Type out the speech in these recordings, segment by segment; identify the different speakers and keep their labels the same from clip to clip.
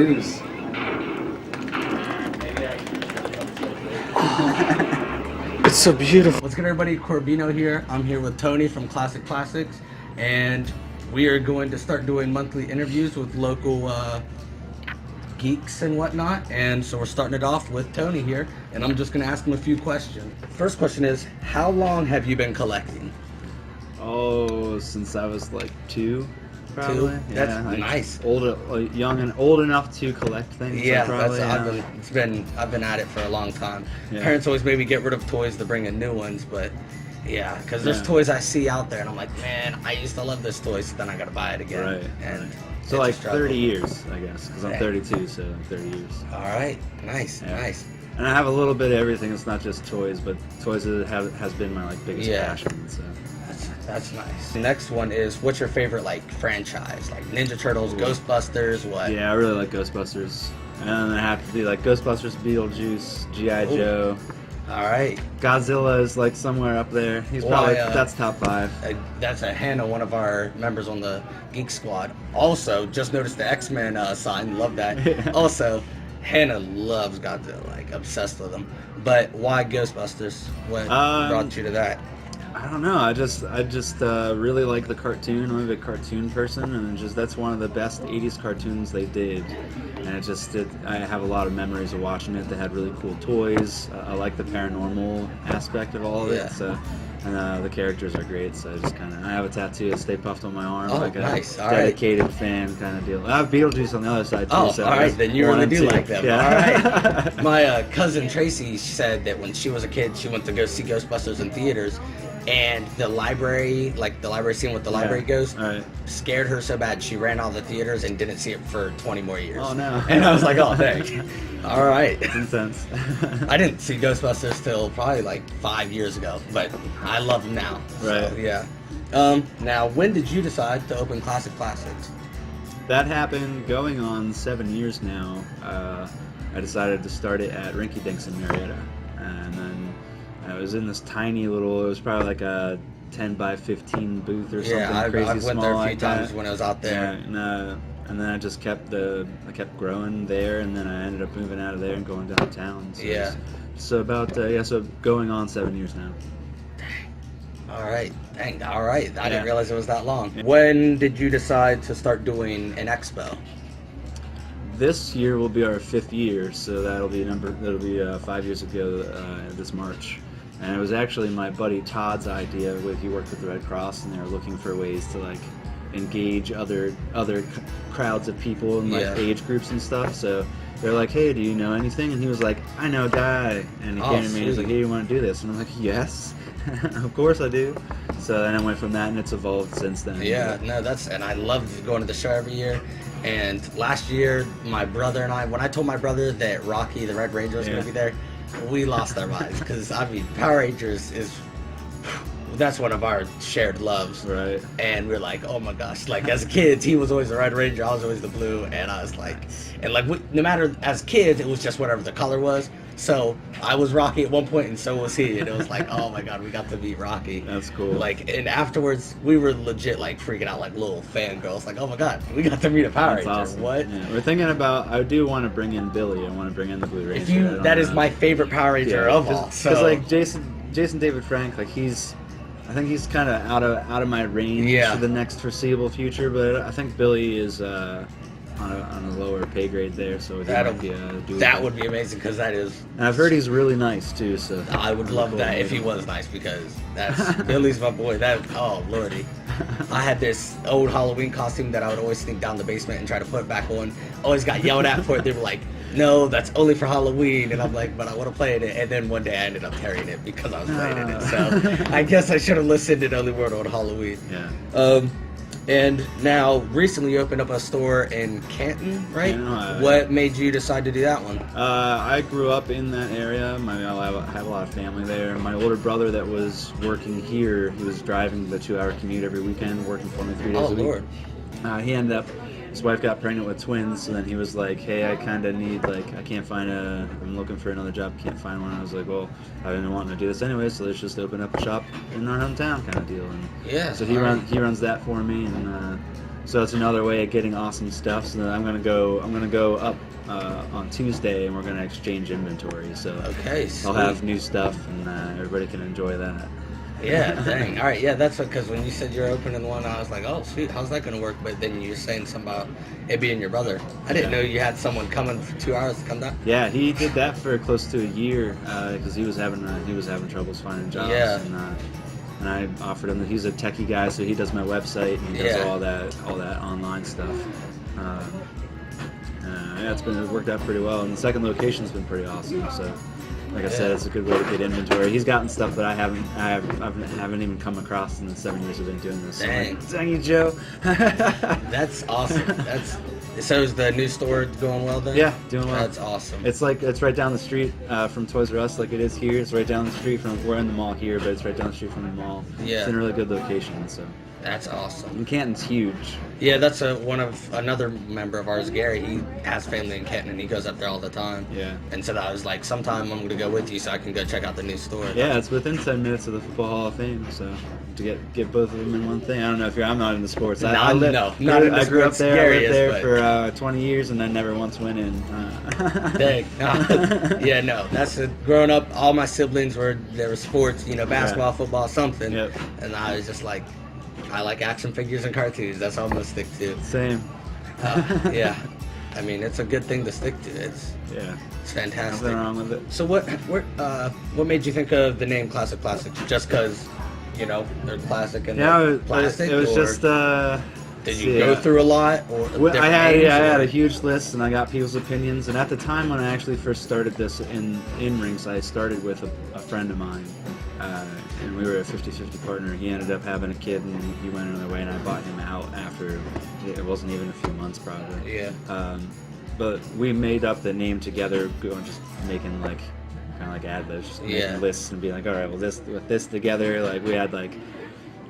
Speaker 1: news?
Speaker 2: It's so beautiful. What's good, everybody? Corbino here. I'm here with Tony from Classic Classics, and we are going to start doing monthly interviews with local geeks and whatnot. And so we're starting it off with Tony here, and I'm just going to ask him a few questions. First question is, how long have you been collecting?
Speaker 1: Oh, since I was like 2. Probably.
Speaker 2: Two? That's
Speaker 1: like
Speaker 2: nice.
Speaker 1: Young and old enough to collect things.
Speaker 2: Yeah,
Speaker 1: probably,
Speaker 2: I've been at it for a long time.
Speaker 1: Yeah.
Speaker 2: Parents always made me get rid of toys to bring in new ones, but yeah, because there's toys I see out there, and I'm like, man, I used to love this toy, so then I gotta buy it again.
Speaker 1: Right.
Speaker 2: And
Speaker 1: so like 30 years, I guess, because I'm 32, so 30 years.
Speaker 2: All right, nice, nice.
Speaker 1: And I have a little bit of everything. It's not just toys, but toys has been my like biggest passion. So.
Speaker 2: That's nice. The next one is, what's your favorite like franchise? Like Ninja Turtles, Ghostbusters, what?
Speaker 1: Yeah, I really like Ghostbusters. And I have to be like Ghostbusters, Beetlejuice, G.I. Joe.
Speaker 2: All right.
Speaker 1: Godzilla is like somewhere up there. He's probably, that's top 5.
Speaker 2: That's a Hannah, one of our members on the Geek Squad. Also, just noticed the X-Men sign. Love that. Yeah. Also, Hannah loves Godzilla, like obsessed with him. But why Ghostbusters? What brought you to that?
Speaker 1: I don't know. I just really like the cartoon. I'm a big cartoon person, and that's one of the best '80s cartoons they did. And I have a lot of memories of watching it. They had really cool toys. I like the paranormal aspect of all of it. So, and the characters are great. So I have a tattoo of Stay Puft on my arm, like a dedicated fan kind of deal. I have Beetlejuice on the other side too.
Speaker 2: Oh,
Speaker 1: so
Speaker 2: all right. Then you really do like them.
Speaker 1: Yeah.
Speaker 2: All right. My cousin Tracy said that when she was a kid, she went to go see Ghostbusters in theaters. And the library, like the library scene with the library ghost, scared her so bad she ran out of the theaters and didn't see it for 20 more years.
Speaker 1: Oh no!
Speaker 2: And I was like, oh, thanks. All right.
Speaker 1: That's intense.
Speaker 2: I didn't see Ghostbusters till probably like 5 years ago, but I love them now.
Speaker 1: Right.
Speaker 2: So, yeah. Now, when did you decide to open Classic Classics?
Speaker 1: That happened going on 7 years now. I decided to start it at Rinky Dinks in Marietta, and then I was in this tiny little, it was probably like a 10 by 15 booth or something crazy
Speaker 2: I went there a few times
Speaker 1: that.
Speaker 2: when I was out there.
Speaker 1: Yeah, and then I just kept growing there, and then I ended up moving out of there and going downtown. So so going on 7 years now.
Speaker 2: All right. Dang. All right. I didn't realize it was that long. When did you decide to start doing an expo?
Speaker 1: This year will be our 5th year, so that'll be 5 years ago this March. And it was actually my buddy Todd's idea. He worked with the Red Cross, and they were looking for ways to like engage other crowds of people and like age groups and stuff. So they're like, "Hey, do you know anything?" And he was like, "I know a guy." And he came to me and he was like, "Hey, you want to do this?" And I'm like, "Yes, of course I do." So then I went from that, and it's evolved since then.
Speaker 2: Yeah, no, and I love going to the show every year. And last year, my brother and I, when I told my brother that Rocky the Red Ranger was going to be there, we lost our minds. Because, I mean, Power Rangers that's one of our shared loves.
Speaker 1: Right.
Speaker 2: And we're like, oh my gosh. Like, as kids, he was always the Red Ranger, I was always the blue. And I was like, no matter, as kids, it was just whatever the color was. So I was Rocky at one point, and so was he. And it was like, oh my god, we got to meet Rocky.
Speaker 1: That's cool.
Speaker 2: Like, and afterwards, we were legit like freaking out like little fangirls. Like, oh my god, we got to meet a Power Ranger.
Speaker 1: Awesome.
Speaker 2: What?
Speaker 1: Yeah. We're thinking about. I do want to bring in Billy. I want to bring in the Blue Ranger.
Speaker 2: That is my favorite Power Ranger of all.
Speaker 1: Because like Jason David Frank, like I think he's kind of out of my range for the next foreseeable future. But I think Billy is on a lower pay grade there, so that
Speaker 2: would be amazing, because that is.
Speaker 1: And I've heard he's really nice too, so
Speaker 2: I would love that if he was nice, because that's Billy's my boy. Oh lordy, I had this old Halloween costume that I would always sneak down the basement and try to put back on. Always got yelled at for it. They were like, "No, that's only for Halloween," and I'm like, "But I want to play in it." And then one day I ended up carrying it because I was playing in it. So I guess I should have listened and only wore it on Halloween.
Speaker 1: Yeah.
Speaker 2: And now, recently you opened up a store in Canton, right?
Speaker 1: Yeah,
Speaker 2: what made you decide to do that one?
Speaker 1: I grew up in that area. I have a lot of family there. My older brother that was working here, he was driving the 2-hour commute every weekend, working for me 3 days a week.
Speaker 2: Lord.
Speaker 1: He ended up, his wife got pregnant with twins, so then he was like, hey, I kind of need, I'm looking for another job, can't find one. I was like, well, I've been wanting to do this anyway, so let's just open up a shop in our hometown kind of deal. And
Speaker 2: yeah.
Speaker 1: So he runs that for me, and So it's another way of getting awesome stuff. So then I'm gonna go up on Tuesday, and we're gonna exchange inventory. So
Speaker 2: Okay, sweet.
Speaker 1: I'll have new stuff, and everybody can enjoy that.
Speaker 2: Yeah, dang. All right, yeah, that's because when you said you're opening one, I was like, oh, sweet, how's that going to work? But then you were saying something about it being your brother. I didn't know you had someone coming for 2 hours to come down.
Speaker 1: Yeah, he did that for close to a year because he was having troubles finding jobs.
Speaker 2: Yeah.
Speaker 1: And I offered him that he's a techie guy, so he does my website and he does
Speaker 2: Yeah.
Speaker 1: all that online stuff. Yeah, it worked out pretty well, and the second location's been pretty awesome. So, like I said, it's a good way to get inventory. He's gotten stuff that I haven't even come across in the 7 years I've been doing this.
Speaker 2: Dang.
Speaker 1: So, dang you, Joe.
Speaker 2: That's awesome. So is the new store going well then?
Speaker 1: Yeah, doing well.
Speaker 2: That's awesome.
Speaker 1: It's right down the street from Toys R Us, like it is here. It's right down the street we're in the mall here, but it's right down the street from the mall.
Speaker 2: Yeah.
Speaker 1: It's in a really good location, so.
Speaker 2: That's awesome.
Speaker 1: And Canton's huge.
Speaker 2: Yeah, that's another member of ours, Gary. He has family in Canton, and he goes up there all the time.
Speaker 1: Yeah.
Speaker 2: And so I was like, sometime I'm going to go with you so I can go check out the new store.
Speaker 1: Yeah, it's within 10 minutes of the Football Hall of Fame, so to get both of them in one thing. I don't know if I'm not into sports.
Speaker 2: Not in
Speaker 1: I
Speaker 2: the
Speaker 1: grew up
Speaker 2: sports
Speaker 1: there.
Speaker 2: Gary
Speaker 1: I lived
Speaker 2: is,
Speaker 1: there for 20 years, and I never once went in.
Speaker 2: Dang. Yeah, no. That's growing up. All my siblings were sports, basketball, football, something.
Speaker 1: Yep.
Speaker 2: And I was just like, I like action figures and cartoons. That's all I'm gonna stick to.
Speaker 1: Same.
Speaker 2: Yeah. I mean, it's a good thing to stick to. It's fantastic.
Speaker 1: Nothing wrong with it.
Speaker 2: So what made you think of the name Classic Plastics? Just because, they're classic and they're plastic?
Speaker 1: It was just.
Speaker 2: Did you go through a lot? Or
Speaker 1: I had a huge list, and I got people's opinions. And at the time when I actually first started this in rings, I started with a friend of mine, and we were a 50-50 partner. He ended up having a kid, and he went another way, and I bought him out after it wasn't even a few months, probably.
Speaker 2: Yeah.
Speaker 1: But we made up the name together, going just making kind of like ad libs, just making lists and being like, all right, well with this together, like we had like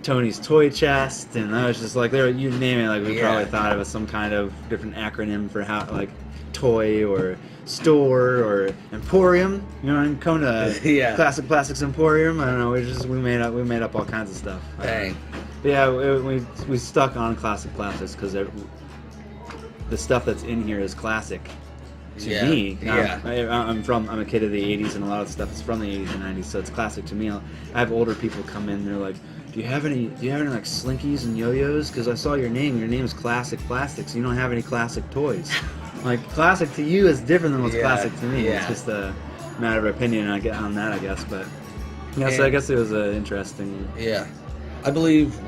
Speaker 1: Tony's toy chest, and I was just like, you name it, we probably thought of some kind of different acronym for how, like toy or store or emporium, and come to Classic Plastics Emporium. I don't know, we made up all kinds of stuff.
Speaker 2: Dang.
Speaker 1: Yeah, we stuck on Classic Plastics because the stuff that's in here is classic to me. I'm a kid of the 80s, and a lot of stuff is from the 80s and 90s, so it's classic to me. I have older people come in, they're like, do you have any like slinkies and yo-yos? Because I saw your name is Classic Plastics. You don't have any classic toys. Like, classic to you is different than what's classic to me. It's just a matter of opinion on that, I guess. But so I guess it was interesting.
Speaker 2: Yeah. I believe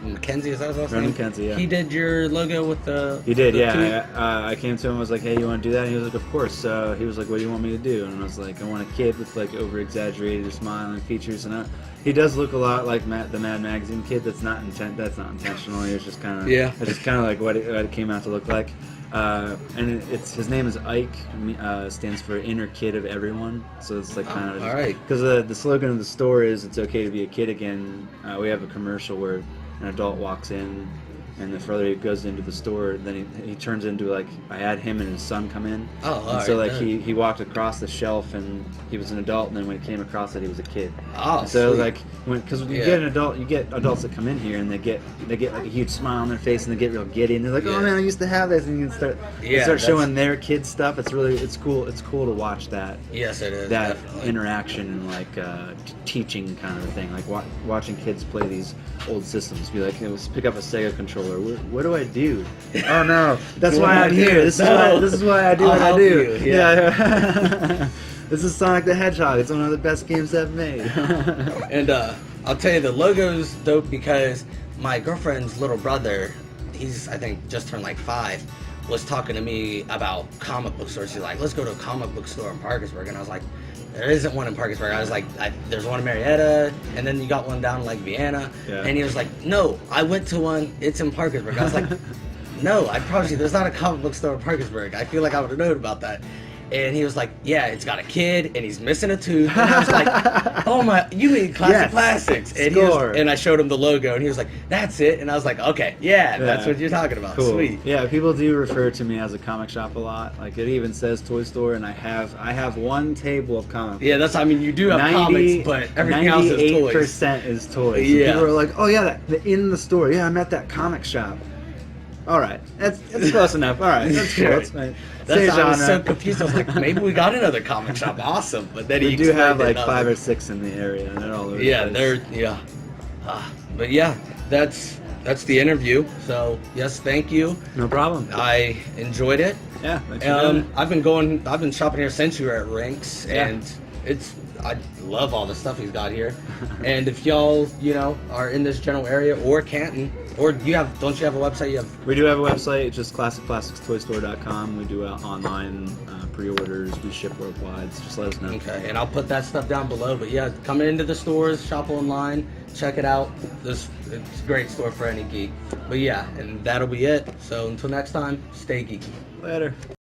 Speaker 2: Mackenzie, is that his last name?
Speaker 1: Ren McKenzie, yeah.
Speaker 2: He did your logo with the...
Speaker 1: He did,
Speaker 2: yeah.
Speaker 1: I came to him and was like, hey, you want to do that? And he was like, of course. So he was like, what do you want me to do? And I was like, I want a kid with over-exaggerated smiling features. And he does look a lot like the Mad Magazine kid. That's not intentional. He was just kind of... Yeah. It's just kind of like what it came out to look like. And his name is Ike. Stands for Inner Kid of Everyone. So it's like kind of...
Speaker 2: All right.
Speaker 1: Because the slogan of the store is, it's okay to be a kid again. We have a commercial where an adult walks in, and the further he goes into the store, then he turns into I had him and his son come in. He walked across the shelf, and he was an adult, and then when he came across it, he was a kid.
Speaker 2: Oh,
Speaker 1: so because you get an adult, you get adults that come in here, and they get like a huge smile on their face, and they get real giddy, and they're like, oh man, I used to have this, and you can start showing their kids stuff. It's cool. It's cool to watch that.
Speaker 2: Yes, it is.
Speaker 1: That
Speaker 2: definitely.
Speaker 1: interaction and teaching kind of a thing, like watching kids play these old systems. Be like, pick up a Sega controller. What do I do? Oh no, that's why I'm here. This is why I do what I do. Yeah. This is Sonic the Hedgehog. It's one of the best games ever made.
Speaker 2: And I'll tell you, the logo's dope because my girlfriend's little brother, he's I think just turned 5, was talking to me about comic book stores. He's like, let's go to a comic book store in Parkersburg, and I was like, there isn't one in Parkersburg. I was like, there's one in Marietta, and then you got one down in Vienna. Yeah. And he was like, no, I went to one, it's in Parkersburg. I was like, no, I promise you, there's not a comic book store in Parkersburg. I feel like I would have known about that. And he was like, yeah, it's got a kid, and he's missing a tooth. And I was like, oh my, you mean Classic Plastics. And I showed him the logo, and he was like, that's it. And I was like, okay, that's what you're talking about.
Speaker 1: Cool.
Speaker 2: Sweet.
Speaker 1: Yeah, people do refer to me as a comic shop a lot. Like, it even says toy store, and I have one table of comics.
Speaker 2: Yeah, you do have comics, but everything else is toys.
Speaker 1: 98% is toys. Yeah. People are like, oh yeah, in the store. Yeah, I'm at that comic shop. All right, that's close enough. All right, that's cool. That's my same
Speaker 2: I was so
Speaker 1: genre.
Speaker 2: confused. I was like, maybe we got another comic shop. Awesome. But then
Speaker 1: We
Speaker 2: he
Speaker 1: do have
Speaker 2: explained
Speaker 1: like
Speaker 2: it, and I
Speaker 1: 5 or
Speaker 2: was
Speaker 1: 6 in the area, and they're all over.
Speaker 2: like, yeah,
Speaker 1: the place.
Speaker 2: but yeah, that's the interview. So yes, thank you.
Speaker 1: No problem.
Speaker 2: I enjoyed it.
Speaker 1: Yeah. Thanks for doing it.
Speaker 2: I've been shopping here since you were at Rinks,
Speaker 1: Yeah.
Speaker 2: and I love all the stuff he's got here. And if y'all, are in this general area or Canton, or don't you have a website?
Speaker 1: We do have a website. It's just classicplasticstoystore.com. We do online pre-orders. We ship worldwide. So just let us know.
Speaker 2: Okay, and I'll put that stuff down below. But yeah, come into the stores, shop online, check it out. It's a great store for any geek. But yeah, and that'll be it. So until next time, stay geeky.
Speaker 1: Later.